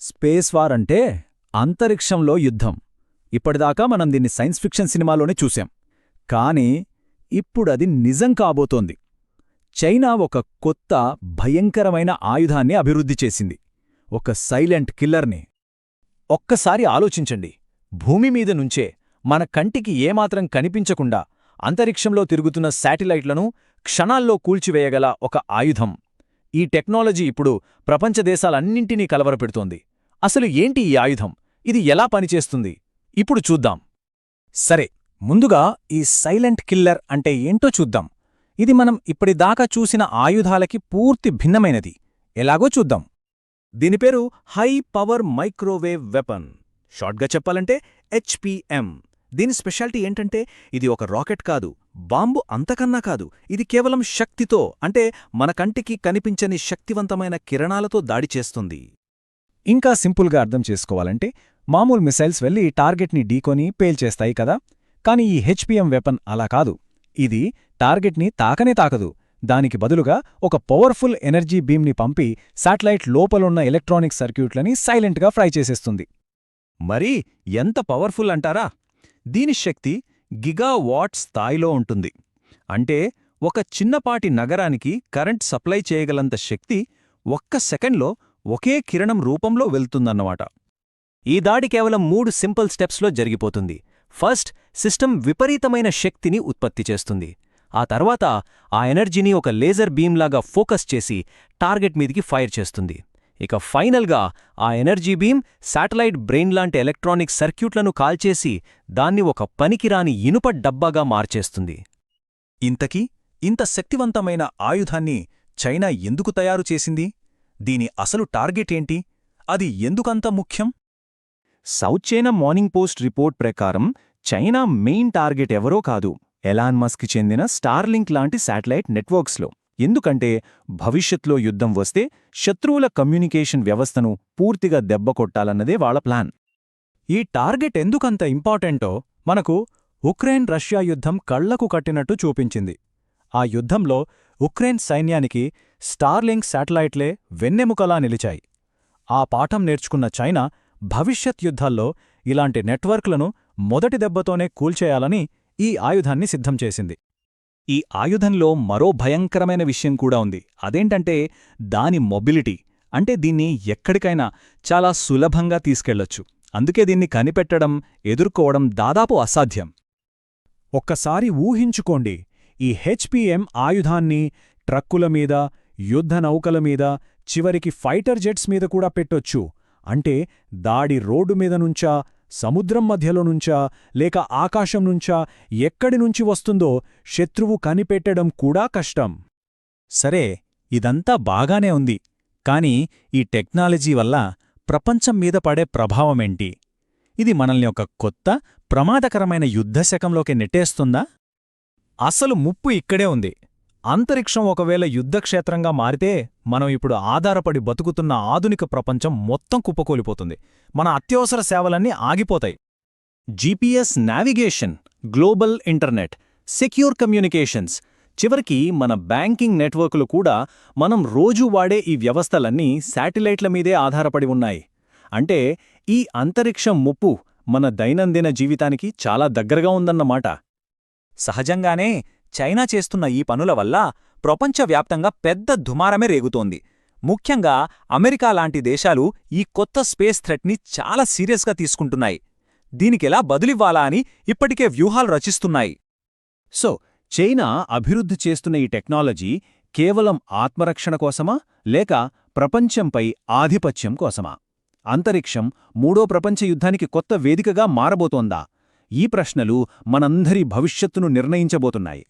Space war అంటే అంతరిక్షంలో యుద్ధం. ఇప్పటిదాకా మనం దీన్ని సైన్స్ ఫిక్షన్ సినిమాలోనే చూశాం. కానీ ఇప్పుడది నిజం కాబోతోంది. చైనా ఒక కొత్త భయంకరమైన ఆయుధాన్ని అభివృద్ధి చేసింది. ఒక సైలెంట్ కిల్లర్ని. ఒక్కసారి ఆలోచించండి. భూమి మీద నుంచే మన కంటికి ఏమాత్రం కనిపించకుండా అంతరిక్షంలో తిరుగుతున్న శాటిలైట్లను క్షణాల్లో కూల్చివేయగల ఒక ఆయుధం. ఈ టెక్నాలజీ ఇప్పుడు ప్రపంచ దేశాలన్నింటినీ కలవరపెడుతోంది. అసలు ఏంటి ఈ ఆయుధం? ఇది ఎలా పనిచేస్తుంది? ఇప్పుడు చూద్దాం. సరే, ముందుగా ఈ సైలెంట్ కిల్లర్ అంటే ఏంటో చూద్దాం. ఇది మనం ఇప్పటిదాకా చూసిన ఆయుధాలకి పూర్తి భిన్నమైనది. ఎలాగో చూద్దాం. దీని పేరు హై పవర్ మైక్రోవేవ్ వెపన్. షార్ట్గా చెప్పాలంటే HPM. దీని స్పెషాలిటీ ఏంటంటే ఇది ఒక రాకెట్ కాదు, బాంబు అంతకన్నా కాదు. ఇది కేవలం శక్తితో, అంటే మన కంటికి కనిపించని శక్తివంతమైన కిరణాలతో దాడి చేస్తుంది. ఇంకా సింపుల్గా అర్థం చేసుకోవాలంటే మామూలు మిసైల్స్ వెళ్లి టార్గెట్ని ఢీకొని పేల్చేస్తాయి కదా. కాని ఈ HPM వెపన్ అలా కాదు. ఇది టార్గెట్ని తాకనే తాకదు. దానికి బదులుగా ఒక పవర్ఫుల్ ఎనర్జీ బీమ్ని పంపి శాటిలైట్ లోపలున్న ఎలక్ట్రానిక్ సర్క్యూట్లని సైలెంట్గా ఫ్రై చేసేస్తుంది. మరి ఎంత పవర్ఫుల్ అంటారా? దీని శక్తి గిగావాట్ స్థాయిలో ఉంటుంది. అంటే ఒక చిన్నపాటి నగరానికి కరెంట్ సప్లై చేయగలంత శక్తి ఒక్క సెకండ్లో ఒకే కిరణం రూపంలో వెళ్తుందన్నమాట. ఈ దాడి కేవలం 3 సింపుల్ స్టెప్స్లో జరిగిపోతుంది. ఫస్ట్, సిస్టమ్ విపరీతమైన శక్తిని ఉత్పత్తి చేస్తుంది. ఆ తర్వాత ఆ ఎనర్జీని ఒక లేజర్ బీమ్లాగా ఫోకస్ చేసి టార్గెట్ మీదికి ఫైర్ చేస్తుంది. ఇక ఫైనల్గా ఆ ఎనర్జీ బీమ్ శాటిలైట్ బ్రెయిన్ లాంటి ఎలక్ట్రానిక్ సర్క్యూట్లను కాల్చేసి దాన్ని ఒక పనికిరాని ఇనుప డబ్బాగా మార్చేస్తుంది. ఇంతకీ ఇంత శక్తివంతమైన ఆయుధాన్ని చైనా ఎందుకు తయారు చేసింది? దీని అసలు టార్గెట్ ఏంటి? అది ఎందుకంత ముఖ్యం? South China morning post report ప్రకారం చైనా మెయిన్ టార్గెట్ ఎవరో కాదు, ఎలాన్ మస్క్ చెందిన స్టార్లింక్ లాంటి శాటిలైట్ నెట్వర్క్స్లో. ఎందుకంటే భవిష్యత్లో యుద్ధం వస్తే శత్రువుల కమ్యూనికేషన్ వ్యవస్థను పూర్తిగా దెబ్బకొట్టాలన్నదే వాళ్ల ప్లాన్. ఈ టార్గెట్ ఎందుకంత ఇంపార్టెంటో మనకు ఉక్రెయిన్ రష్యా యుద్ధం కళ్లకు కట్టినట్టు చూపించింది. ఆ యుద్ధంలో ఉక్రెయిన్ సైన్యానికి స్టార్లింక్ శాటిలైట్లే వెన్నెముకలా నిలిచాయి. ఆ పాఠం నేర్చుకున్న చైనా భవిష్యత్ యుద్ధాల్లో ఇలాంటి నెట్వర్క్లను మొదటి దెబ్బతోనే కూల్చేయాలని ఈ ఆయుధాన్ని సిద్ధం చేసింది. ఈ ఆయుధంలో మరో భయంకరమైన విషయం కూడా ఉంది. అదేంటంటే దాని మొబిలిటీ. అంటే దీన్ని ఎక్కడికైనా చాలా సులభంగా తీసుకెళ్లొచ్చు. అందుకే దీన్ని కనిపెట్టడం, ఎదుర్కోవడం దాదాపు అసాధ్యం. ఒక్కసారి ఊహించుకోండి, ఈ HPM ఆయుధాన్ని ట్రక్కుల మీద, యుద్ధ నౌకల మీద, చివరికి ఫైటర్ జెట్స్ మీద కూడా పెట్టొచ్చు. అంటే దాడి రోడ్డు మీద నుంచా, సముద్రం మధ్యలో నుంచా, లేక ఆకాశం నుంచా, ఎక్కడి నుంచి వస్తుందో శత్రువు కనిపెట్టడం కూడా కష్టం. సరే, ఇదంతా బాగానే ఉంది. కాని ఈ టెక్నాలజీ వల్ల ప్రపంచం మీద పడే ప్రభావమేంటి? ఇది మనల్ని ఒక కొత్త, ప్రమాదకరమైన యుద్ధశకంలోకి నెట్టేస్తుందా? అసలు ముప్పు ఇక్కడే ఉంది. అంతరిక్షం ఒకవేళ యుద్ధక్షేత్రంగా మారితే మనం ఇప్పుడు ఆధారపడి బతుకుతున్న ఆధునిక ప్రపంచం మొత్తం కుప్పకూలిపోతుంది. మన అత్యవసర సేవలన్నీ ఆగిపోతాయి. GPS navigation, global internet, secure communications, చివరికి మన బ్యాంకింగ్ నెట్వర్కులు కూడా మనం రోజూ వాడే ఈ వ్యవస్థలన్నీ శాటిలైట్ల మీదే ఆధారపడి ఉన్నాయి. అంటే ఈ అంతరిక్షం ముప్పు మన దైనందిన జీవితానికి చాలా దగ్గరగా ఉందన్నమాట. సహజంగానే చైనా చేస్తున్న ఈ పనుల వల్ల ప్రపంచవ్యాప్తంగా పెద్ద దుమారమే రేగుతోంది. ముఖ్యంగా అమెరికా లాంటి దేశాలు ఈ కొత్త స్పేస్ థ్రెట్ని చాలా సీరియస్గా తీసుకుంటున్నాయి. దీనికెలా బదులివ్వాలా అని ఇప్పటికే వ్యూహాలు రచిస్తున్నాయి. సో, చైనా అభివృద్ధి చేస్తున్న ఈ టెక్నాలజీ కేవలం ఆత్మరక్షణ కోసమా, లేక ప్రపంచంపై ఆధిపత్యం కోసమా? అంతరిక్షం మూడో ప్రపంచ యుద్ధానికి కొత్త వేదికగా మారబోతోందా? ఈ ప్రశ్నలు మనందరి భవిష్యత్తును నిర్ణయించబోతున్నాయి.